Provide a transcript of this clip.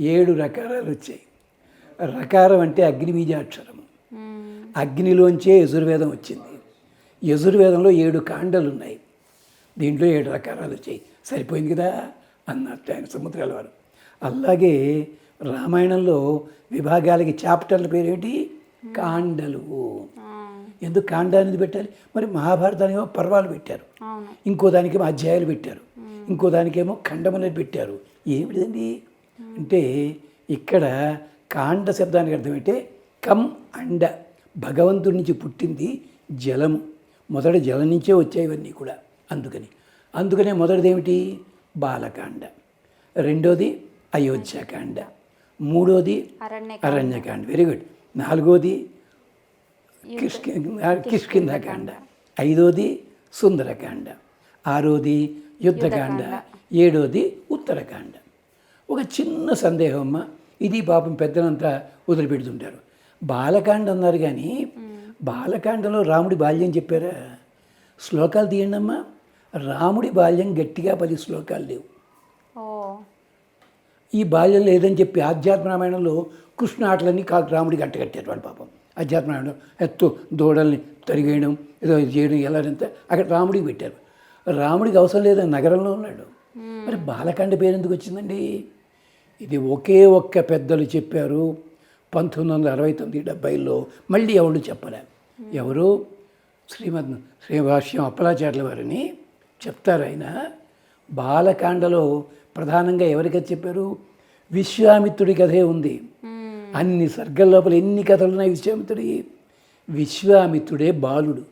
7 రకారాలు వచ్చాయి. రకారం అంటే అగ్ని బీజాక్షరము. అగ్నిలోంచే యజుర్వేదం వచ్చింది. యజుర్వేదంలో 7 కాండలు ఉన్నాయి. దీంట్లో 7 రకారాలు వచ్చాయి. సరిపోయింది కదా అన్నట్టు ఆయన సముద్రాల వారు. అలాగే రామాయణంలో విభాగాలకి చాప్టర్ల పేరేంటి? కాండలు. ఎందుకు కాండ అనేది పెట్టాలి? మరి మహాభారతానేమో పర్వాలు పెట్టారు, ఇంకో దానికేమో అధ్యాయాలు పెట్టారు, ఇంకో దానికేమో ఖండములని పెట్టారు. ఏమిటిదండి అంటే ఇక్కడ కాండ శబ్దానికి అర్థమైతే కమ్ అండ, భగవంతుడి నుంచి పుట్టింది జలము. మొదట జలం నుంచే వచ్చాయి ఇవన్నీ కూడా. అందుకనే మొదటిది ఏమిటి? బాలకాండ. రెండోది అయోధ్యకాండ. మూడోది అరణ్యకాండ. Very good. నాలుగోది కిష్కింధకాండ. ఐదోది సుందరకాండ. ఆరోది యుద్ధకాండ. ఏడోది ఉత్తరకాండ. ఒక చిన్న సందేహం అమ్మ, ఇది పాపం పెద్దలంతా వదిలిపెడుతుంటారు. బాలకాండ అన్నారు కానీ బాలకాండలో రాముడి బాల్యం చెప్పారా? శ్లోకాలు తీయండి అమ్మా. రాముడి బాల్యం గట్టిగా 10 శ్లోకాలు లేవు. ఈ బాల్యం లేదని చెప్పి ఆధ్యాత్మ రామాయణంలో కృష్ణ ఆటలన్నీ రాముడికి అంటగట్టారు వాళ్ళు పాపం. అధ్యాత్మ రామాయణంలో ఎత్తు దూడల్ని తరిగేయడం, ఏదో చేయడం, ఎలాగంతా అక్కడ రాముడికి పెట్టారు. రాముడికి అవసరం లేదని నగరంలో ఉన్నాడు. మరి బాలకాండ పేరు ఎందుకు వచ్చిందండి? ఇది ఒకే ఒక్క పెద్దలు చెప్పారు 1969-70లో. మళ్ళీ ఎవరు చెప్పలే. ఎవరు? శ్రీభాష్యం అప్పలాచార్యుల వారిని చెప్తారు. ఆయన బాలకాండలో ప్రధానంగా ఎవరికైతే చెప్పారు? విశ్వామిత్రుడి కథే ఉంది. అన్ని సర్గల లోపల ఎన్ని కథలు ఉన్నాయి విశ్వామిత్రుడి? విశ్వామిత్రుడే బాలుడు.